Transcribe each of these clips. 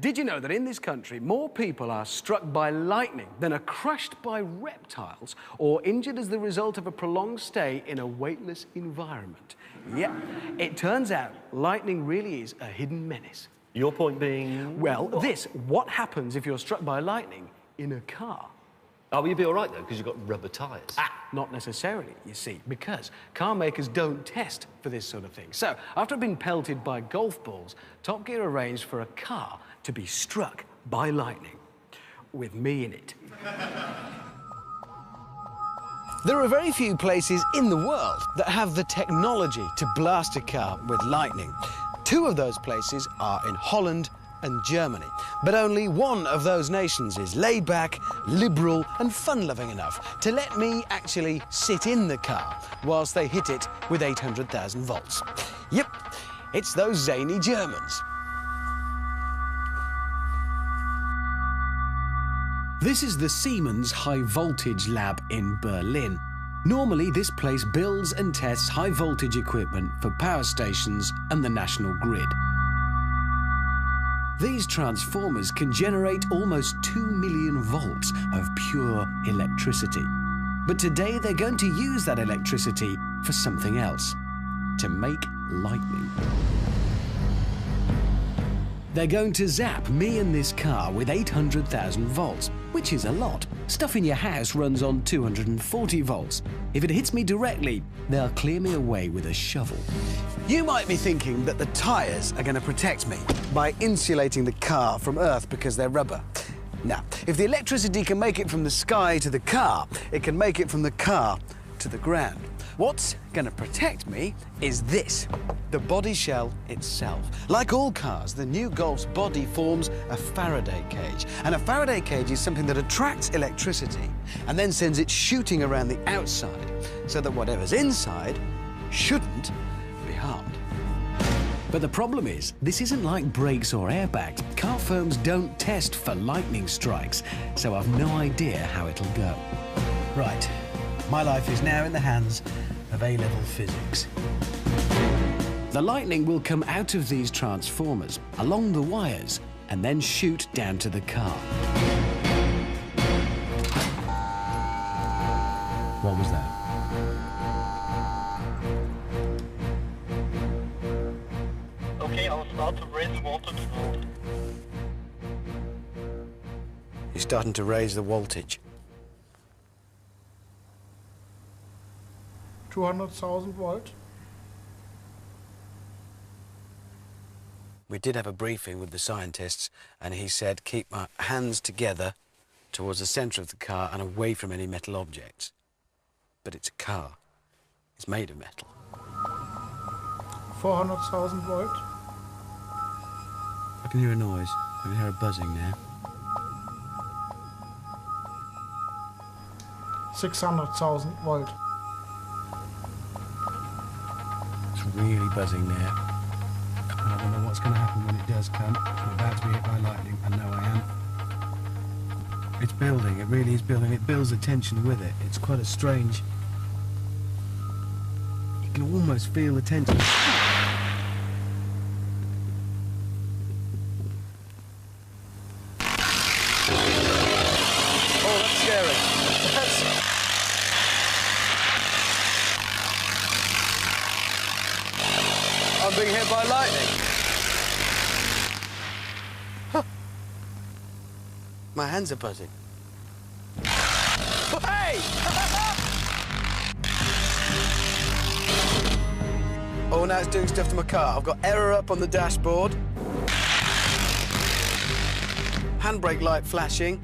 Did you know that in this country, more people are struck by lightning than are crushed by reptiles or injured as the result of a prolonged stay in a weightless environment? Yeah, it turns out lightning really is a hidden menace. Your point being? Well, what happens if you're struck by lightning in a car? Oh, well, you'd be all right, though, because you've got rubber tyres. Not necessarily, you see, because car makers don't test for this sort of thing. So, after being pelted by golf balls, Top Gear arranged for a car to be struck by lightning, with me in it. There are very few places in the world that have the technology to blast a car with lightning. Two of those places are in Holland and Germany. But only one of those nations is laid back, liberal and fun-loving enough to let me actually sit in the car whilst they hit it with 800,000 volts. Yep, it's those zany Germans. This is the Siemens High Voltage Lab in Berlin. Normally, this place builds and tests high-voltage equipment for power stations and the national grid. These transformers can generate almost 2 million volts of pure electricity. But today they're going to use that electricity for something else, to make lightning. They're going to zap me and this car with 800,000 volts, which is a lot. Stuff in your house runs on 240 volts. If it hits me directly, they'll clear me away with a shovel. You might be thinking that the tyres are going to protect me by insulating the car from Earth because they're rubber. Now, if the electricity can make it from the sky to the car, it can make it from the car to the ground. What's going to protect me is this, the body shell itself. Like all cars, the new Golf's body forms a Faraday cage. And a Faraday cage is something that attracts electricity and then sends it shooting around the outside so that whatever's inside shouldn't be harmed. But the problem is, this isn't like brakes or airbags. Car firms don't test for lightning strikes, so I've no idea how it'll go. Right, my life is now in the hands of A-level physics. The lightning will come out of these transformers, along the wires, and then shoot down to the car. What was that? Okay, I'll start to raise the voltage now. You're starting to raise the voltage. 200,000 volt. We did have a briefing with the scientists, and he said keep my hands together towards the centre of the car and away from any metal objects. But it's a car. It's made of metal. 400,000 volt. I can hear a noise. I can hear a buzzing now. 600,000 volt. It's really buzzing now. I don't know what's going to happen when it does come. I'm about to be hit by lightning. I know I am. It's building. It really is building. It builds the tension with it. It's quite a strange... You can almost feel the tension. Oh, that's scary. I'm being hit by lightning. Huh. My hands are buzzing. Hey! Oh, now it's doing stuff to my car. I've got error up on the dashboard. Handbrake light flashing.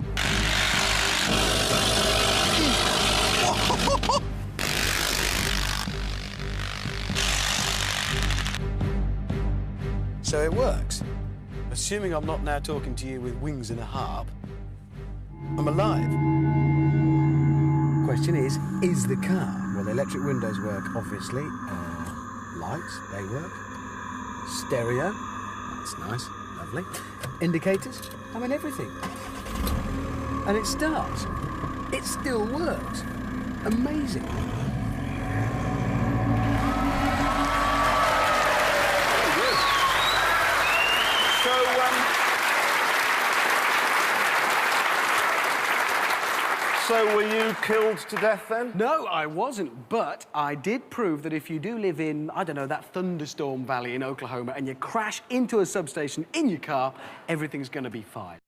So it works. Assuming I'm not now talking to you with wings and a harp, I'm alive. Question is the car? Well, electric windows work, obviously. Lights, they work. Stereo, that's nice, lovely. Indicators, I mean everything. And it starts. It still works. Amazing. So, So were you killed to death then? No, I wasn't, but I did prove that if you do live in, I don't know, that thunderstorm valley in Oklahoma and you crash into a substation in your car, everything's going to be fine.